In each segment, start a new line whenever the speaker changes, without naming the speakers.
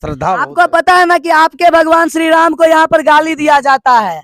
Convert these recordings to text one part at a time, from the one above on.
श्रद्धा
आपको पता है ना कि आपके भगवान श्री राम को यहाँ पर गाली दिया जाता है,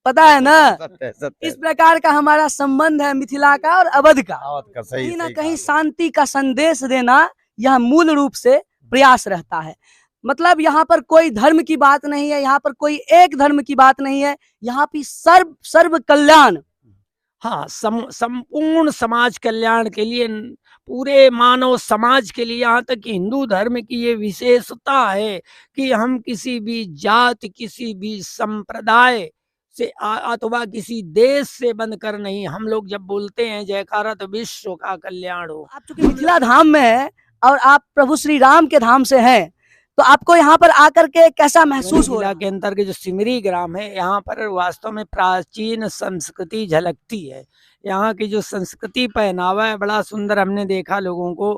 पता है ना।
सत्य सत्य
इस प्रकार का हमारा संबंध है मिथिला का और अवध का।
आवत का सही
कहीं ना
सही
कहीं
कहा।
शांति का संदेश देना यह मूल रूप से प्रयास रहता है। मतलब यहाँ पर कोई धर्म की बात नहीं है, यहाँ पर कोई एक धर्म की बात नहीं है, यहाँ पे सर्व सर्व कल्याण।
हाँ, संपूर्ण समाज कल्याण के लिए, पूरे मानव समाज के लिए, यहाँ तक कि हिंदू धर्म की ये विशेषता है कि हम किसी भी जाति, किसी भी संप्रदाय से अथवा किसी देश से बनकर नहीं, हम लोग जब बोलते हैं जयकारा तो विश्व का कल्याण हो।
आप चूंकि मिथिला धाम में है और आप प्रभु श्री राम के धाम से हैं, तो आपको यहाँ पर आकर के कैसा महसूस हो रहा
जिला
है?
के अंतर्गत जो सिमरी ग्राम है, यहाँ पर वास्तव में प्राचीन संस्कृति झलकती है। यहाँ की जो संस्कृति पहनावा है बड़ा सुंदर। हमने देखा लोगों को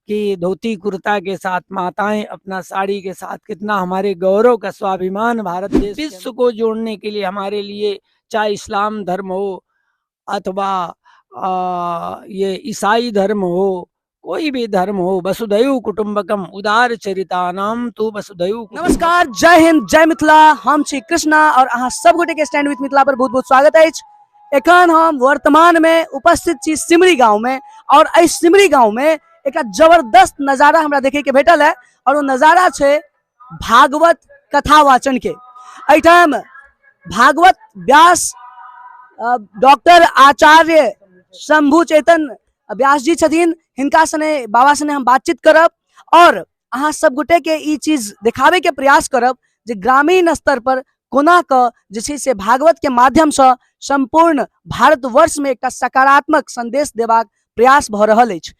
कि धोती कुर्ता के साथ माताएं अपना साड़ी के साथ, कितना हमारे गौरव का स्वाभिमान भारत देश विश्व को जोड़ने के लिए हमारे लिए, चाहे इस्लाम धर्म हो अथवा ये ईसाई धर्म हो, कोई भी धर्म हो, वसुधैव कुटुंबकम उदार चरितानाम तो वसुधैव।
नमस्कार, जय हिंद, जय मिथिला। हम छी कृष्णा और अहाँ सब गोटे के स्टैंड विथ मिथिला पर बहुत बहुत स्वागत है। एखन हम वर्तमान में उपस्थित छी सिमरी गांव में, और इस सिमरी गांव में एक जबरदस्त नजारा हमरा देखे के भेटल है, और वो नजारा छे भागवत कथा वाचन के। एठाम भागवत व्यास डॉक्टर आचार्य शंभु चेतन व्यास जी छथिन, हिनका सने बाबा सने हम बातचीत करब और अहाँ सब गोटे के ई चीज दिखावे के प्रयास करब जे ग्रामीण स्तर पर कोना क जे छै से भागवत के माध्यम से संपूर्ण भारतवर्ष में एक सकारात्मक संदेश देबाक प्रयास भ रहल अछि।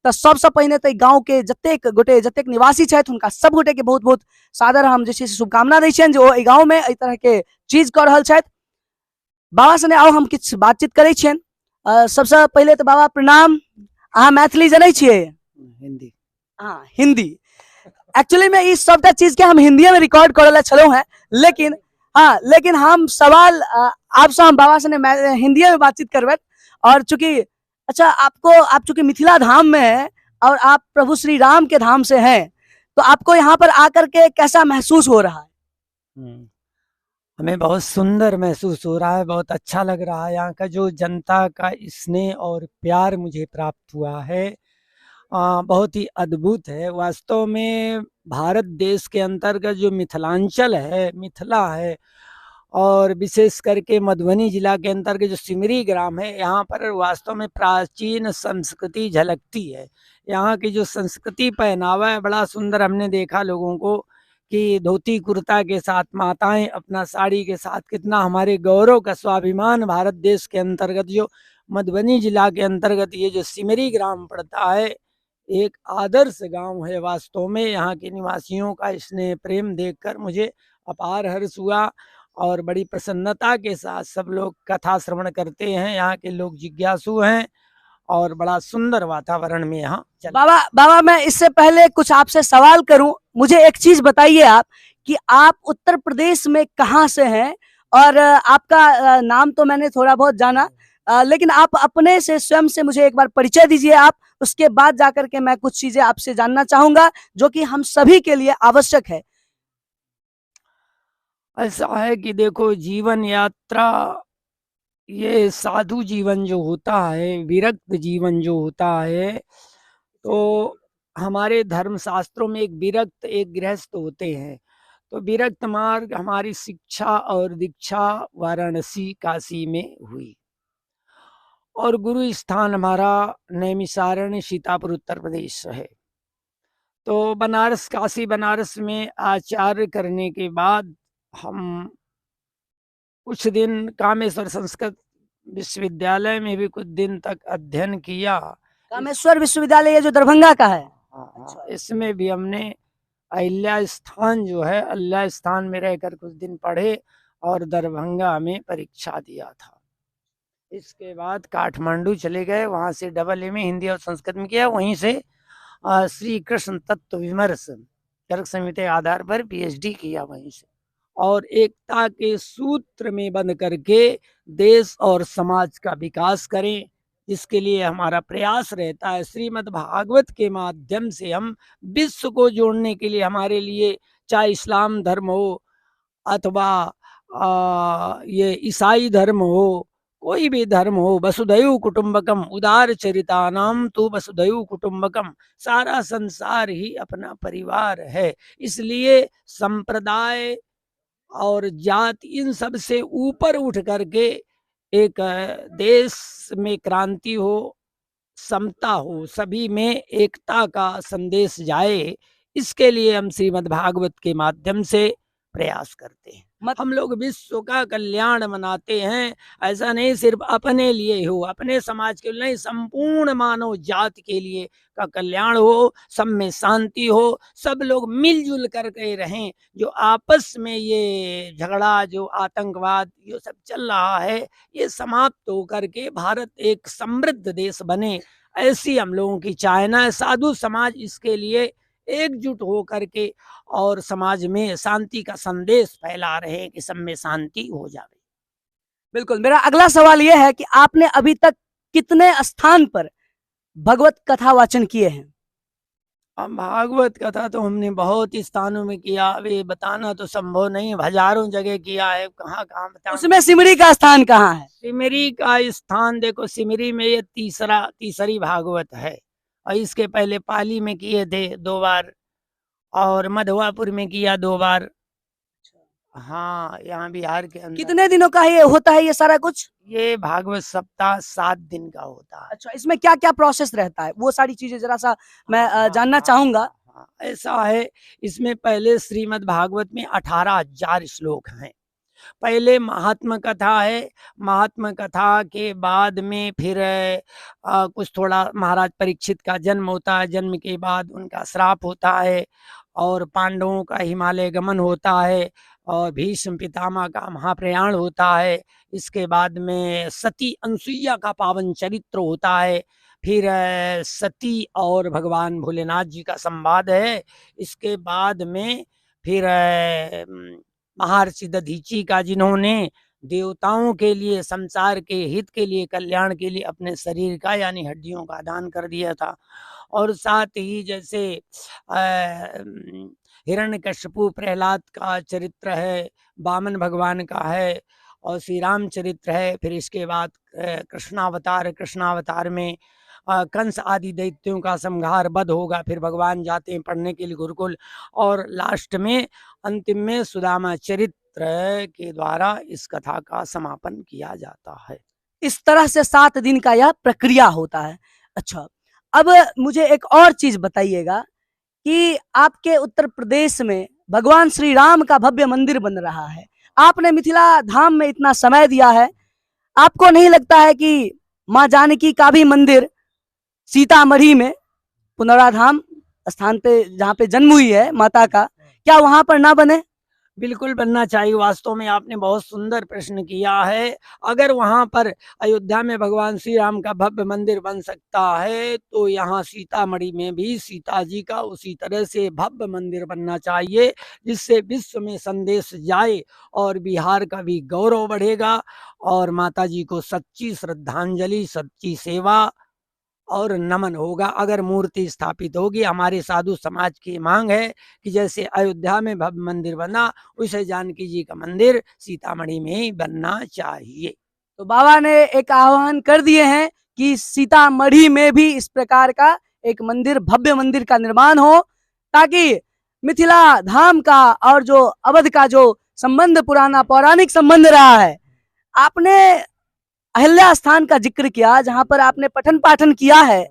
तो सबसे पहिने तो गांव के जतेक गोटे जतेक निवासी छथि हुनका सब गोटे के बहुत बहुत सादर हम जे छै से शुभकामना दै छियनि जे ओ एहि गांव में एहि तरह के चीज कर रहल छथि। बाबा सने आओ हम किछ बातचीत करै छियनि। सबसे पहले तो बाबा प्रणाम। अहाँ मैथिली जनै छियै?
हिंदी।
हाँ, हिंदी। एक्चुअली में इस सबटा चीज के हम हिंदी में रिकॉर्ड करल छलो हैं, लेकिन हाँ, लेकिन हम सवाल आपसे हम बाबा से हिंदी में बातचीत करबे। और चूंकि अच्छा आप चूंकि मिथिला धाम में है और आप प्रभु श्री राम के धाम से हैं, तो आपको यहाँ पर आकर के कैसा महसूस हो रहा है?
हमें बहुत सुंदर महसूस हो रहा है, बहुत अच्छा लग रहा है। यहाँ का जो जनता का स्नेह और प्यार मुझे प्राप्त हुआ है, बहुत ही अद्भुत है। वास्तव में भारत देश के अंतर्गत जो मिथिलांचल है, मिथिला है, और विशेष करके मधुबनी जिला के अंतर्गत जो सिमरी ग्राम है, यहाँ पर वास्तव में प्राचीन संस्कृति झलकती है। यहाँ की जो संस्कृति पहनावा है बड़ा सुंदर। हमने देखा लोगों को कि धोती कुर्ता के साथ माताएं अपना साड़ी के साथ, कितना हमारे गौरव का स्वाभिमान भारत देश के अंतर्गत जो मधुबनी जिला के अंतर्गत ये जो सिमरी ग्राम पड़ता है, एक आदर्श गांव है। वास्तव में यहाँ के निवासियों का स्नेह प्रेम देखकर मुझे अपार हर्ष हुआ और बड़ी प्रसन्नता के साथ सब लोग कथा श्रवण करते हैं। यहाँ के लोग जिज्ञासु हैं और बड़ा सुंदर वातावरण में यहाँ
बाबा मैं इससे पहले कुछ आपसे सवाल करूं, मुझे एक चीज बताइए आप कि आप उत्तर प्रदेश में कहाँ से हैं? और आपका नाम तो मैंने थोड़ा बहुत जाना, लेकिन आप अपने से स्वयं से मुझे एक बार परिचय दीजिए आप, उसके बाद जाकर के मैं कुछ चीजें आपसे जानना चाहूंगा जो कि हम सभी के लिए आवश्यक है।
ऐसा है कि देखो, जीवन यात्रा, ये साधु जीवन जो होता है, विरक्त जीवन जो होता है, तो हमारे धर्म शास्त्रों में एक विरक्त एक गृहस्थ होते हैं। तो विरक्त मार्ग हमारी शिक्षा और दीक्षा वाराणसी काशी में हुई, और गुरु स्थान हमारा नैमिषारण्य सीतापुर उत्तर प्रदेश है। तो बनारस, काशी बनारस में आचार्य करने के बाद हम कुछ दिन कामेश्वर संस्कृत विश्वविद्यालय में भी कुछ दिन तक अध्ययन किया।
कामेश्वर विश्वविद्यालय ये जो दरभंगा का है?
हाँ, इसमें भी हमने अहिल्या स्थान जो है, अहिल्या स्थान में रहकर कुछ दिन पढ़े और दरभंगा में परीक्षा दिया था। इसके बाद काठमांडू चले गए, वहाँ से AA हिंदी और संस्कृत में किया। वहीं से श्री कृष्ण तत्व विमर्श तर्क संहिता के आधार पर PhD किया वहीं से, और एकता के सूत्र में बंध करके देश और समाज का विकास करें, जिसके लिए हमारा प्रयास रहता है। श्रीमद् भागवत के माध्यम से हम विश्व को जोड़ने के लिए, हमारे लिए चाहे इस्लाम धर्म हो अथवा ये ईसाई धर्म हो, कोई भी धर्म हो, वसुधैव कुटुंबकम उदार चरितानाम तो वसुधैव कुटुंबकम, सारा संसार ही अपना परिवार है। इसलिए संप्रदाय और जाति इन सब से ऊपर उठ करके एक देश में क्रांति हो, समता हो, सभी में एकता का संदेश जाए, इसके लिए हम श्रीमद् भागवत के माध्यम से प्रयास करते हैं। हम लोग विश्व का कल्याण मनाते हैं। ऐसा नहीं सिर्फ अपने लिए हो, अपने समाज के लिए नहीं, संपूर्ण मानव जाति के लिए का कल्याण हो, सब में शांति हो, सब लोग मिलजुल करके रहें। जो आपस में ये झगड़ा, जो आतंकवाद ये सब चल रहा है, ये समाप्त होकर के भारत एक समृद्ध देश बने, ऐसी हम लोगों की चाहना है। साधु समाज इसके लिए एकजुट हो करके और समाज में शांति का संदेश फैला रहे कि सब में शांति हो जाए।
बिल्कुल। मेरा अगला सवाल यह है कि आपने अभी तक कितने स्थान पर भगवत कथा वाचन किए हैं?
भागवत कथा तो हमने बहुत स्थानों में किया, अभी बताना तो संभव नहीं, हजारों जगह किया है, कहाँ कहाँ बताऊं।
उसमें सिमरी का स्थान कहाँ है?
सिमरी का स्थान देखो, सिमरी में ये तीसरी भागवत है, और इसके पहले पाली में किए थे 2 बार, और मधुआपुर में किया 2 बार। हाँ, यहाँ बिहार के अंदर।
कितने दिनों का ये होता है ये सारा कुछ?
ये भागवत सप्ताह 7 दिन का होता है।
अच्छा, इसमें क्या क्या प्रोसेस रहता है, वो सारी चीजें जरा सा मैं जानना चाहूंगा।
ऐसा है, इसमें पहले श्रीमद् भागवत में 18,000 श्लोक हैं। पहले महात्म कथा है, महात्म कथा के बाद में फिर कुछ थोड़ा महाराज परीक्षित का जन्म होता है, जन्म के बाद उनका श्राप होता है, और पांडवों का हिमालय गमन होता है, और भीष्म पितामह का महाप्रयाण होता है। इसके बाद में सती अनसुईया का पावन चरित्र होता है। फिर सती और भगवान भोलेनाथ जी का संवाद है। इसके बाद में फिर महर्षि दधीची का, जिन्होंने देवताओं के लिए, संसार के हित के लिए, कल्याण के लिए अपने शरीर का यानी हड्डियों का दान कर दिया था। और साथ ही जैसे हिरण्यकश्यपु प्रहलाद का चरित्र है, वामन भगवान का है, और श्री राम चरित्र है। फिर इसके बाद कृष्णावतार में कंस आदि दैत्यों का संहार वध होगा, फिर भगवान जाते हैं पढ़ने के लिए गुरुकुल, और लास्ट में अंतिम में सुदामा चरित्र के द्वारा इस कथा का समापन किया जाता है।
इस तरह से 7 दिन का यह प्रक्रिया होता है। अच्छा, अब मुझे एक और चीज बताइएगा कि आपके उत्तर प्रदेश में भगवान श्री राम का भव्य मंदिर बन रहा है। आपने मिथिला धाम में इतना समय दिया है, आपको नहीं लगता है कि माँ जानकी का भी मंदिर सीतामढ़ी में पुनराधाम स्थान पे, जहाँ पे जन्म हुई है माता का, क्या वहां पर ना बने?
बिल्कुल बनना चाहिए। वास्तव में आपने बहुत सुंदर प्रश्न किया है। अगर वहां पर अयोध्या में भगवान श्री राम का भव्य मंदिर बन सकता है, तो यहाँ सीतामढ़ी में भी सीता जी का उसी तरह से भव्य मंदिर बनना चाहिए, जिससे विश्व में संदेश जाए और बिहार का भी गौरव बढ़ेगा, और माता जी को सच्ची श्रद्धांजलि, सच्ची सेवा और नमन होगा। अगर मूर्ति स्थापित होगी, हमारे साधु समाज की मांग है कि जैसे अयोध्या में भव्य मंदिर बना, वैसे जानकी जी का मंदिर सीतामढ़ी में ही बनना चाहिए।
तो बाबा ने एक आह्वान कर दिए हैं कि सीतामढ़ी में भी इस प्रकार का एक मंदिर, भव्य मंदिर का निर्माण हो, ताकि मिथिला धाम का और जो अवध का जो संबंध, पुराना पौराणिक संबंध रहा है। आपने अहिल्या स्थान का जिक्र किया, जहां पर आपने पठन पाठन किया है,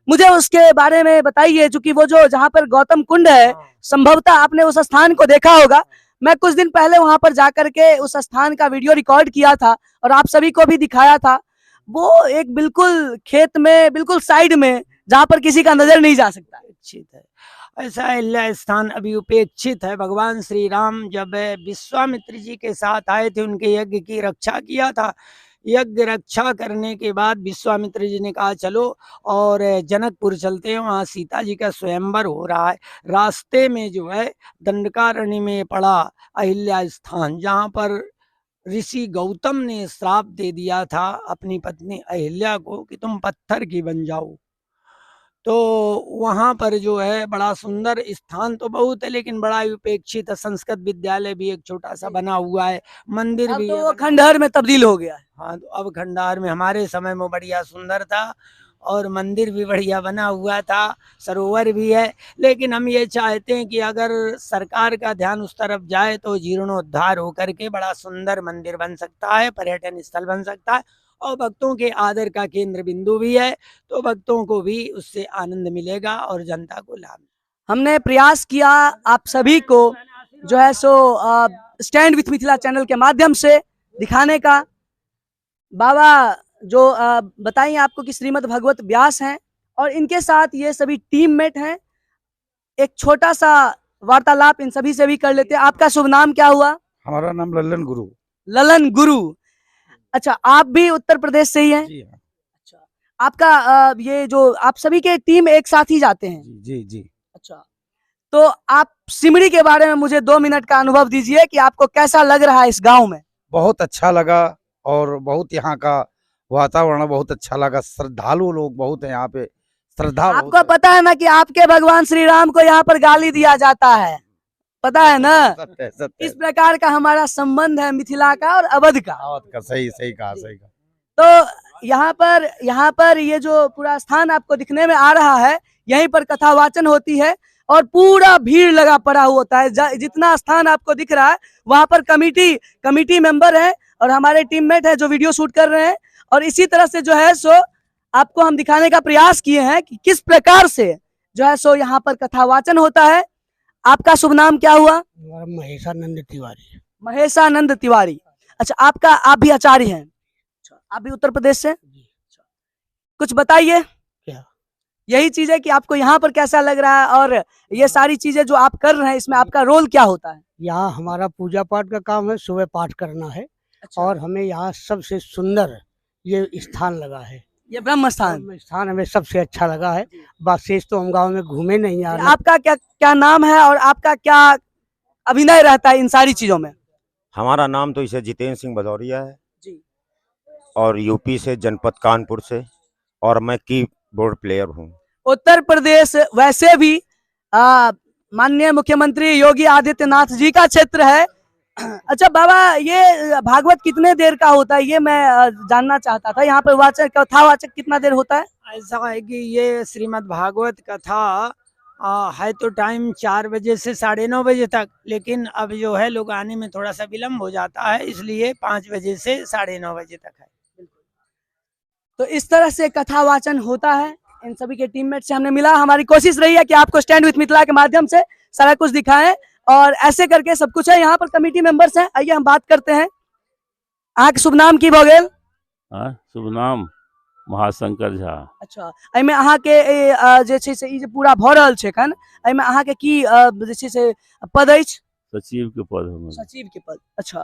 मुझे उसके बारे में बताइए। चूंकि वो जो जहां पर गौतम कुंड है, संभवतः आपने उस स्थान को देखा होगा। मैं कुछ दिन पहले वहां पर जाकर के उस स्थान का वीडियो रिकॉर्ड किया था और आप सभी को भी दिखाया था। वो एक बिल्कुल खेत में, बिल्कुल साइड में, जहां पर किसी का नजर नहीं जा सकता।
उपेक्षित है, ऐसा अहिल्या स्थान अभी उपेक्षित है। भगवान श्री राम जब विश्वामित्र जी के साथ आए थे, उनके यज्ञ की रक्षा किया था। यज्ञ रक्षा करने के बाद विश्वामित्र जी ने कहा चलो और जनकपुर चलते हैं, वहाँ सीता जी का स्वयंवर हो रहा है। रास्ते में जो है दंडकारण्य में पड़ा अहिल्या स्थान, जहाँ पर ऋषि गौतम ने श्राप दे दिया था अपनी पत्नी अहिल्या को कि तुम पत्थर की बन जाओ। तो वहाँ पर जो है बड़ा सुंदर स्थान तो बहुत है, लेकिन बड़ा ही उपेक्षित है। संस्कृत विद्यालय भी एक छोटा सा बना हुआ है, मंदिर
अब
भी
तो
है
वो
बना।
खंडहर में तब्दील हो गया है।
हाँ, तो अब खंडार में हमारे समय में बढ़िया सुंदर था और मंदिर भी बढ़िया बना हुआ था, सरोवर भी है। लेकिन हम ये चाहते हैं कि अगर सरकार का ध्यान उस तरफ जाए तो जीर्णोद्धार होकर के बड़ा सुंदर मंदिर बन सकता है, पर्यटन स्थल बन सकता है और भक्तों के आदर का केंद्र बिंदु भी है। तो भक्तों को भी उससे आनंद मिलेगा और जनता को लाभ।
हमने प्रयास किया आप सभी को जो है so stand with Mithila channel के माध्यम से दिखाने का। बाबा जो बताइए आपको कि श्रीमद् भगवत व्यास हैं और इनके साथ ये सभी टीममेट हैं। एक छोटा सा वार्तालाप इन सभी से भी कर लेते हैं। आपका शुभ नाम क्या हुआ?
हमारा नाम लल्लन गुरु।
ललन गुरु। अच्छा, आप भी उत्तर प्रदेश से ही हैं?
जी हाँ।
अच्छा, आपका ये जो आप सभी के टीम एक साथ ही जाते हैं?
जी जी जी।
अच्छा, तो आप सिमरी के बारे में मुझे 2 मिनट का अनुभव दीजिए कि आपको कैसा लग रहा है इस गांव में?
बहुत अच्छा लगा और बहुत यहाँ का वातावरण बहुत अच्छा लगा। श्रद्धालु लोग बहुत हैं यहाँ पे, श्रद्धा बहुत
आपको
है।
पता है ना कि आपके भगवान श्री राम को यहाँ पर गाली दिया जाता है, पता है ना?
सत्य है, सत्य
इस
है।
प्रकार का हमारा संबंध है मिथिला का और अवध का।
दावत का सही सही कहा, सही कहा।
तो यहाँ पर ये जो पूरा स्थान आपको दिखने में आ रहा है, यहीं पर कथा वाचन होती है और पूरा भीड़ लगा पड़ा होता है। जितना स्थान आपको दिख रहा है वहां पर कमिटी मेंबर है और हमारे टीममेट है जो वीडियो शूट कर रहे हैं। और इसी तरह से जो है सो आपको हम दिखाने का प्रयास किए हैं कि किस प्रकार से जो है सो यहाँ पर कथा वाचन होता है। आपका शुभ नाम क्या हुआ?
महेशानंद तिवारी।
महेशानंद तिवारी। अच्छा, आप भी आचार्य हैं? आप भी उत्तर प्रदेश से? कुछ बताइए।
क्या?
यही चीज है कि आपको यहाँ पर कैसा लग रहा है और ये सारी चीजें जो आप कर रहे हैं इसमें आपका रोल क्या होता है?
यहाँ हमारा पूजा पाठ का काम है, सुबह पाठ करना है।
अच्छा।
और हमें यहाँ सबसे सुंदर ये स्थान लगा है।
ये ब्रह्म स्थान
ब्रह्म स्थान हमें सबसे अच्छा लगा है। बाशेष तो हम गांव में घूमे नहीं आ रहे।
आपका क्या नाम है और आपका क्या अभिनय रहता है इन सारी चीजों में?
हमारा नाम तो इसे जितेंद्र सिंह भदौरिया है
जी।
और यूपी से, जनपद कानपुर से, और मैं कीबोर्ड प्लेयर हूँ।
उत्तर प्रदेश वैसे भी माननीय मुख्यमंत्री योगी आदित्यनाथ जी का क्षेत्र है। अच्छा बाबा, ये भागवत कितने देर का होता है ये मैं जानना चाहता था। यहाँ पर कथा वाचक कितना देर होता है?
ऐसा है कि ये श्रीमद् भागवत कथा है तो टाइम 4 बजे से 9:30 बजे तक, लेकिन अब जो है लोग आने में थोड़ा सा विलम्ब हो जाता है, इसलिए 5 बजे से 9:30 बजे तक है।
तो इस तरह से कथा वाचन होता है। इन सभी के टीममेट से हमने मिला। हमारी कोशिश रही है कि आपको स्टैंड विथ मिथिला के माध्यम से सारा कुछ दिखाएं और ऐसे करके सब कुछ है। यहाँ पर कमेटी मेंबर्स हैं, आइए हम बात करते हैं। आपके शुभ नाम की भोगेल?
शुभ नाम महाशंकर झा।
अच्छा, एमे अहाँ के जे छै से ई जे पूरा भ रहल छै एखन, एमे अहाँ के की जे छै से पद अछि?
सचिव के पद हमर।
सचिव के पद। अच्छा,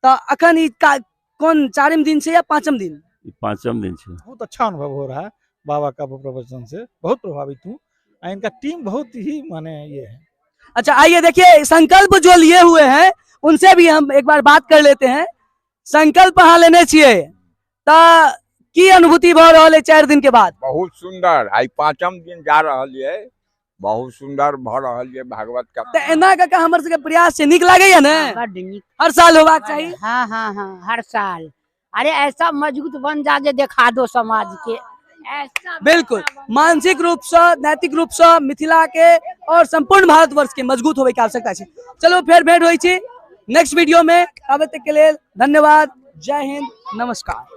तो अखन ई कौन 4म दिन से या 5म दिन?
5म दिन छे।
बहुत अच्छा अनुभव हो रहा है बाबा का प्रवचन से, बहुत प्रभावित हूँ। इनका टीम बहुत ही माने ये है।
अच्छा, आइए देखिए संकल्प जो लिए हुए हैं उनसे भी हम एक बार बात कर लेते हैं। संकल्प अहाँ लेने छिए तो की अनुभूति भ रहल है 4 दिन के बाद?
बहुत सुंदर। आई 5म दिन जा रहल है, बहुत सुंदर भ रहल है भागवत का।
तो एना का हमर सबके प्रयास से निक लागैया ने?
बड्ड नीक।
हर साल होबाक चाहिए।
हाँ हाँ हाँ, हर साल। अरे ऐसा मजबूत बन जाके दिखा दो समाज के। ऐसा
बिल्कुल, मानसिक रूप से, नैतिक रूप से मिथिला के और संपूर्ण भारतवर्ष के मजबूत होवे के आवश्यकता है। चलो फिर भेंट होई छी नेक्स्ट वीडियो में। तब तक के लिए धन्यवाद। जय हिंद, नमस्कार।